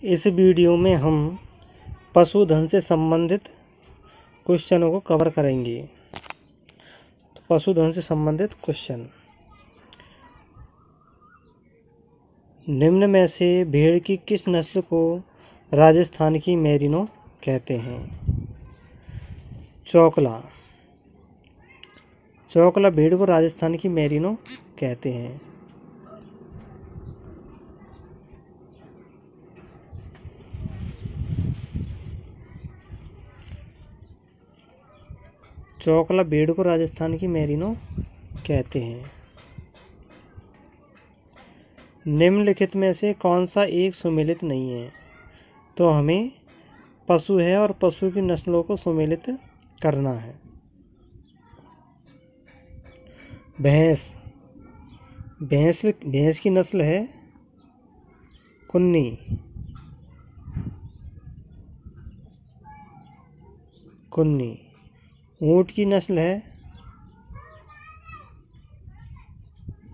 इस वीडियो में हम पशुधन से संबंधित क्वेश्चनों को कवर करेंगे। तो पशुधन से संबंधित क्वेश्चन, निम्न में से भेड़ की किस नस्ल को राजस्थान की मेरिनो कहते हैं? चौकला। चौकला भेड़ को राजस्थान की मेरिनो कहते हैं। चौकला भेड़ को राजस्थान की मेरिनो कहते हैं। निम्नलिखित में से कौन सा एक सुमेलित नहीं है? तो हमें पशु है और पशु की नस्लों को सुमेलित करना है। भैंस। भैंस की नस्ल है कुन्नी। कुन्नी। ऊँट की नस्ल है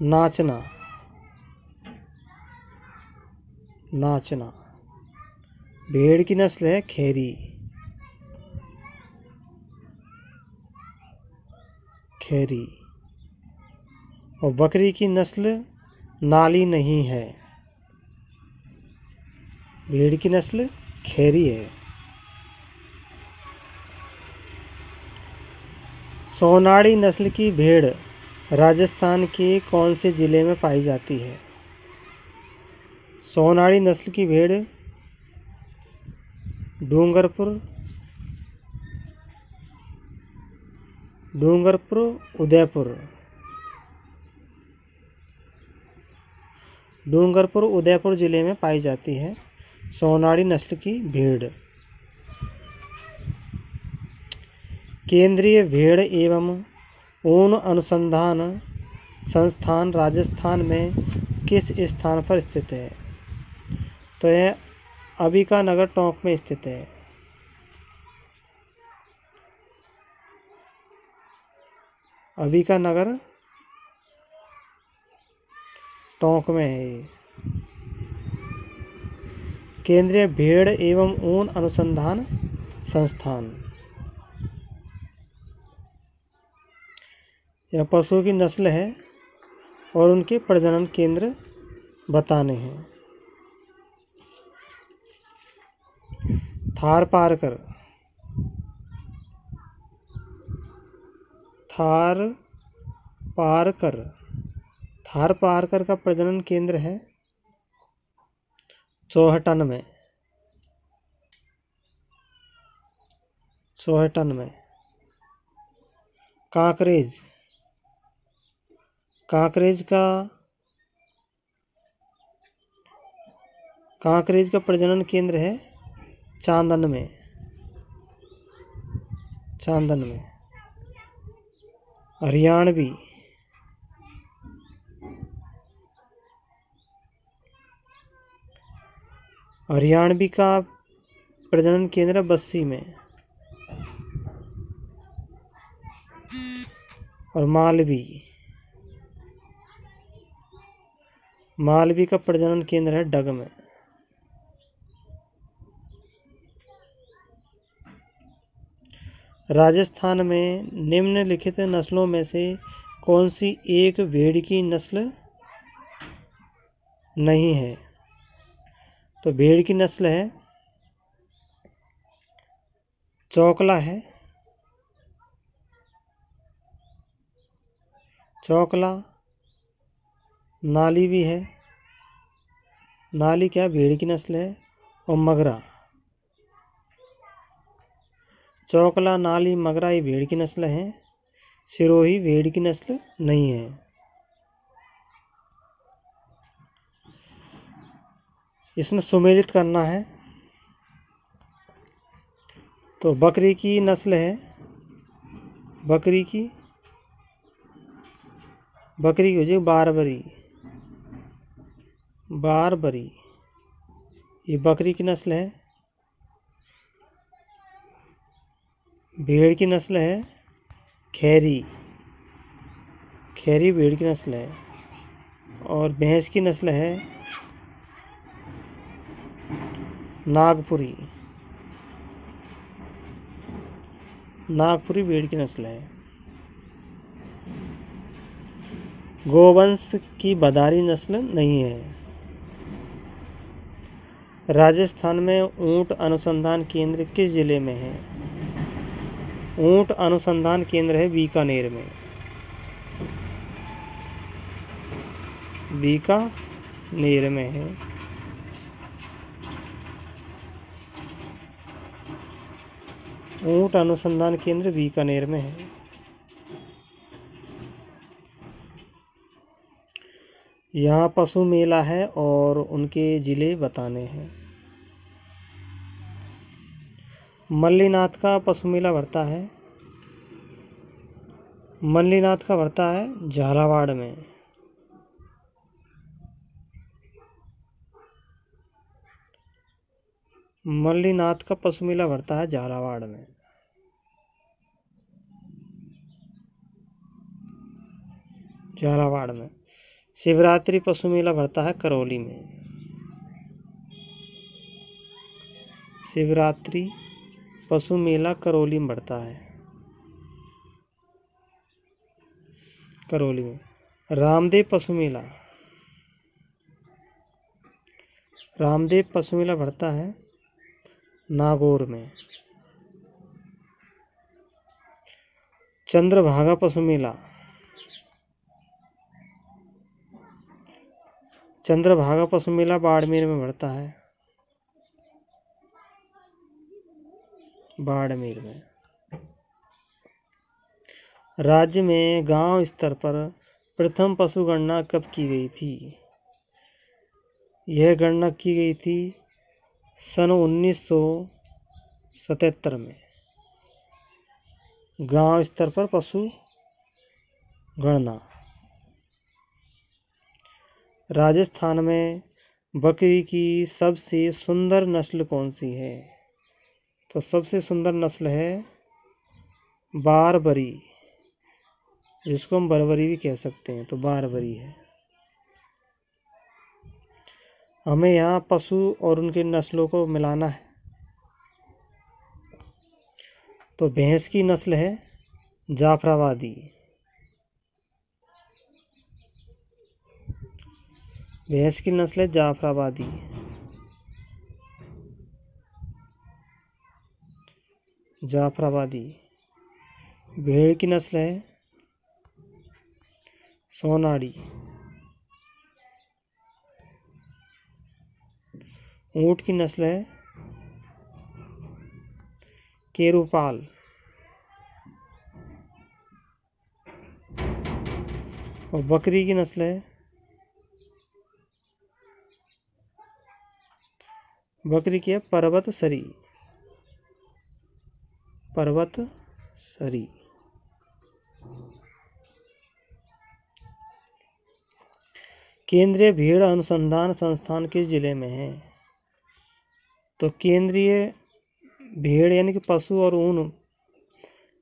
नाचना। नाचना। भेड़ की नस्ल है खैरी। खैरी। और बकरी की नस्ल नाली नहीं है। भेड़ की नस्ल खैरी है। सोनाड़ी नस्ल की भेड़ राजस्थान के कौन से ज़िले में पाई जाती है? सोनाड़ी नस्ल की भेड़ डूंगरपुर, उदयपुर। डूंगरपुर उदयपुर ज़िले में पाई जाती है सोनाड़ी नस्ल की भेड़। केंद्रीय भेड़ एवं ऊन अनुसंधान संस्थान राजस्थान में किस स्थान पर स्थित है? तो यह अंबिकानगर टोंक में स्थित है। अंबिकानगर टोंक में है ये। केंद्रीय भेड़ एवं ऊन अनुसंधान संस्थान। यह पशुओं की नस्ल है और उनके प्रजनन केंद्र बताने हैं। थारपारकर। थारपारकर। थारपारकर का प्रजनन केंद्र है चौहटन में। चौहटन में। कांकरेज। कांकरेज का प्रजनन केंद्र है चांदन में। चांदन में। हरियाणवी। हरियाणवी का प्रजनन केंद्र बस्सी में। और मालवी। मालवी का प्रजनन केंद्र है डग में। राजस्थान में निम्नलिखित नस्लों में से कौन सी एक भेड़ की नस्ल नहीं है? तो भेड़ की नस्ल है चौकला है। चौकला। नाली भी है। नाली क्या भेड़ की नस्ल है। और मगरा। चौकला, नाली, मगरा ये भेड़ की नस्ल है। सिरोही भेड़ की नस्ल नहीं है। इसमें सुमेलित करना है। तो बकरी की नस्ल है बकरी की हो जाए बारबरी। बारबरी ये बकरी की नस्ल है। भेड़ की नस्ल है खैरी। खैरी भेड़ की नस्ल है। और भैंस की नस्ल है नागपुरी। नागपुरी भेड़ की नस्ल है। गोवंश की बदारी नस्ल नहीं है। राजस्थान में ऊंट अनुसंधान केंद्र किस जिले में है? ऊंट अनुसंधान केंद्र है बीकानेर में। बीकानेर में है। ऊंट अनुसंधान केंद्र बीकानेर में है। यहाँ पशु मेला है और उनके जिले बताने हैं। मल्लीनाथ का पशु मेला भरता है। मल्लीनाथ का भरता है झालावाड़ में। मल्लीनाथ का पशु मेला भरता है झालावाड़ में। झालावाड़ में। शिवरात्रि पशु मेला भरता है करौली में। शिवरात्रि पशु मेला करौली में भरता है। करौली में। रामदेव पशु मेला। रामदेव पशु मेला भरता है नागौर में। चंद्रभागा पशु मेला। चंद्रभागा पशु मेला बाड़मेर में भरता है। बाड़मेर में। राज्य में गांव स्तर पर प्रथम पशु गणना कब की गई थी? यह गणना की गई थी सन 1977 में। गांव स्तर पर पशु गणना। राजस्थान में बकरी की सबसे सुंदर नस्ल कौन सी है? तो सबसे सुंदर नस्ल है बारबरी, जिसको हम बरबरी भी कह सकते हैं, तो बारबरी है। हमें यहाँ पशु और उनके नस्लों को मिलाना है। तो भैंस की नस्ल है जाफराबादी। भैंस की नस्ल है जाफराबादी। जाफराबादी। भेड़ की नस्ल है सोनाड़ी। ऊंट की नस्ल है केरूपाल। और बकरी की नस्ल है बकरी की है पर्वतसरी। पर्वतसरी। केंद्रीय भेड़ अनुसंधान संस्थान किस जिले में है? तो केंद्रीय भेड़ यानी कि पशु और ऊन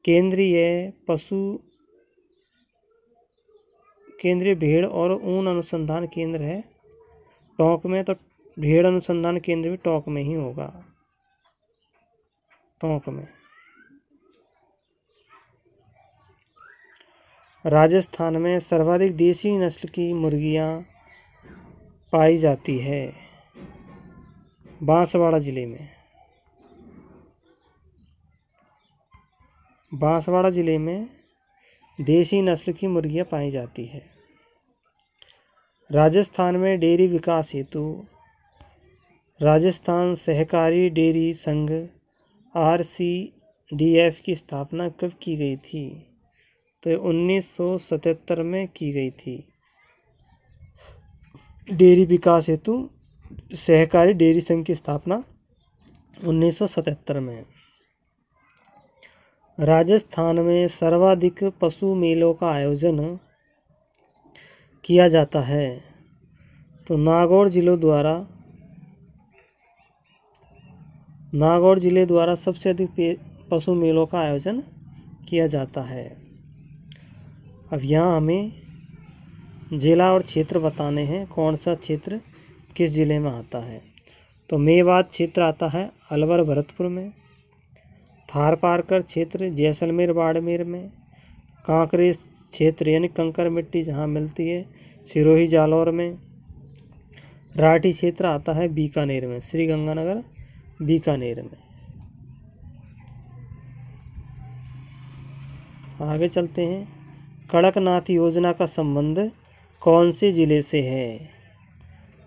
केंद्रीय भेड़ और ऊन अनुसंधान केंद्र है टोंक में। तो भेड़ अनुसंधान केंद्र भी टोंक में ही होगा। टोंक में। राजस्थान में सर्वाधिक देसी नस्ल की मुर्गियां पाई जाती है बांसवाड़ा जिले में। बांसवाड़ा जिले में देसी नस्ल की मुर्गियां पाई जाती है। राजस्थान में डेयरी विकास हेतु राजस्थान सहकारी डेयरी संघ RCDF की स्थापना कब की गई थी? तो 1977 में की गई थी। डेयरी विकास हेतु सहकारी डेयरी संघ की स्थापना 1977 में। राजस्थान में सर्वाधिक पशु मेलों का आयोजन किया जाता है। तो नागौर जिले द्वारा सबसे अधिक पशु मेलों का आयोजन किया जाता है। अब यहाँ हमें जिला और क्षेत्र बताने हैं, कौन सा क्षेत्र किस जिले में आता है। तो मेवात क्षेत्र आता है अलवर भरतपुर में, थारपारकर क्षेत्र जैसलमेर बाड़मेर में, कांकरे क्षेत्र यानी कंकर मिट्टी जहाँ मिलती है सिरोही जालौर में, राठी क्षेत्र आता है बीकानेर में, श्री गंगानगर बीकानेर में। आगे चलते हैं। कड़कनाथ योजना का संबंध कौन से जिले से है।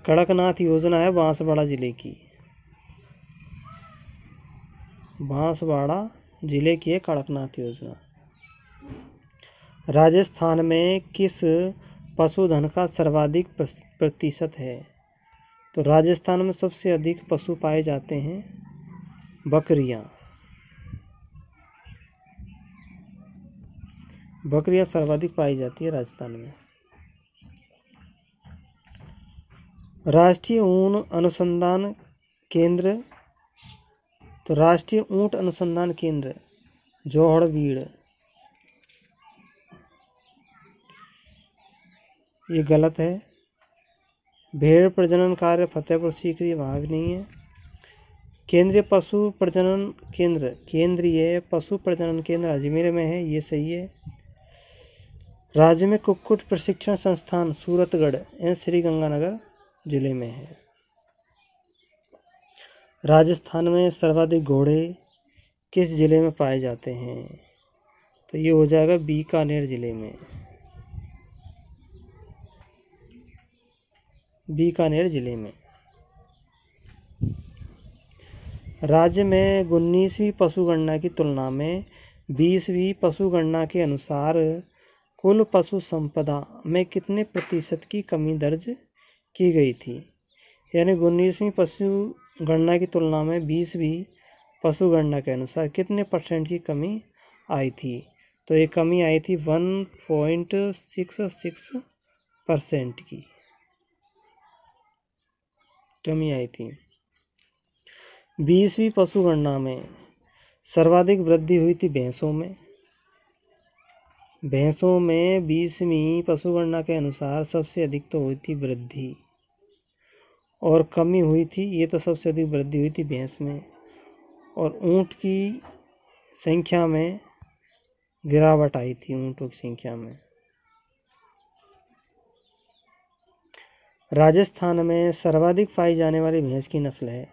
कड़कनाथ योजना है बांसवाड़ा जिले की, बांसवाड़ा जिले की है कड़कनाथ योजना। राजस्थान में किस पशुधन का सर्वाधिक प्रतिशत है। तो राजस्थान में सबसे अधिक पशु पाए जाते हैं बकरियां। बकरियां सर्वाधिक पाई जाती है राजस्थान में। राष्ट्रीय ऊन अनुसंधान केंद्र। तो राष्ट्रीय ऊंट अनुसंधान केंद्र जोहड़बीड़, ये गलत है। भेड़ प्रजनन कार्य फतेहपुर सीकरी, वहाँ भी नहीं है। केंद्रीय पशु प्रजनन केंद्र, केंद्रीय पशु प्रजनन केंद्र अजमेर में है, ये सही है। राज्य में कुक्कुट प्रशिक्षण संस्थान सूरतगढ़ एवं श्री गंगानगर जिले में है। राजस्थान में सर्वाधिक घोड़े किस जिले में पाए जाते हैं। तो ये हो जाएगा बीकानेर जिले में, बीकानेर जिले में। राज्य में 19वीं पशुगणना की तुलना में 20वीं पशुगणना के अनुसार कुल पशु संपदा में कितने प्रतिशत की कमी दर्ज की गई थी। यानी 19वीं पशुगणना की तुलना में 20वीं पशुगणना के अनुसार कितने % की कमी आई थी। तो ये कमी आई थी 1.66% की कमी आई थी। 20वीं पशुगणना में सर्वाधिक वृद्धि हुई थी भैंसों में। भैंसों में 20वीं पशुगणना के अनुसार सबसे अधिक तो हुई थी वृद्धि, और कमी हुई थी, ये तो सबसे अधिक वृद्धि हुई थी भैंस में, और ऊंट की संख्या में गिरावट आई थी, ऊंटों की संख्या में। राजस्थान में सर्वाधिक पाई जाने वाली भैंस की नस्ल है।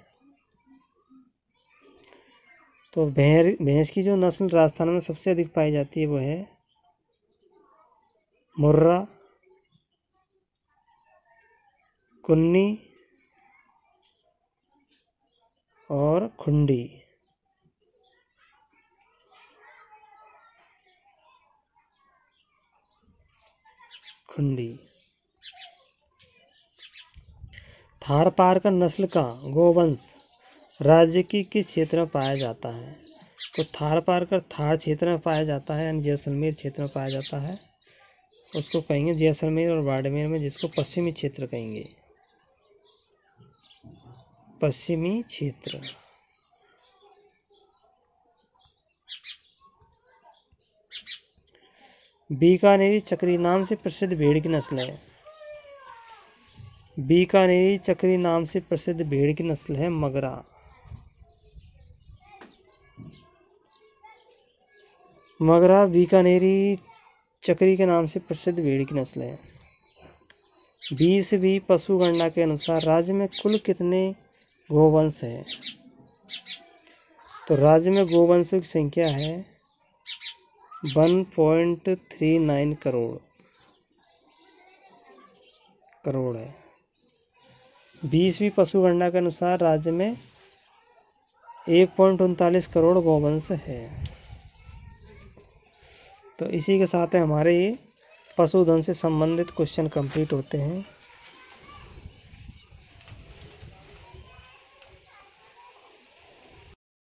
तो भैंस की जो नस्ल राजस्थान में सबसे अधिक पाई जाती है वो है मुर्रा, कुन्नी और खुंडी। थारपारकर नस्ल का गोवंश राज्य की किस क्षेत्र में पाया जाता है। तो थारपारकर थार क्षेत्र में पाया जाता है, यानी जैसलमेर क्षेत्र में पाया जाता है। उसको कहेंगे जैसलमेर और बाड़मेर में, जिसको पश्चिमी क्षेत्र कहेंगे, पश्चिमी क्षेत्र। बीकानेरी चक्री नाम से प्रसिद्ध भेड़ की नस्ल है। बीकानेरी चक्री नाम से प्रसिद्ध भेड़ की नस्ल है मगरा। मगरा बीकानेरी चक्री के नाम से प्रसिद्ध भेड़ की नस्ल है। 20वीं पशुगणना के अनुसार राज्य में कुल कितने गोवंश है। तो राज्य में गोवंशों की संख्या है 1.39 करोड़ है। 20वीं पशुगणना के अनुसार राज्य में 1.39 करोड़ गोवंश है। तो इसी के साथ हमारे ये पशुधन से संबंधित क्वेश्चन कंप्लीट होते हैं।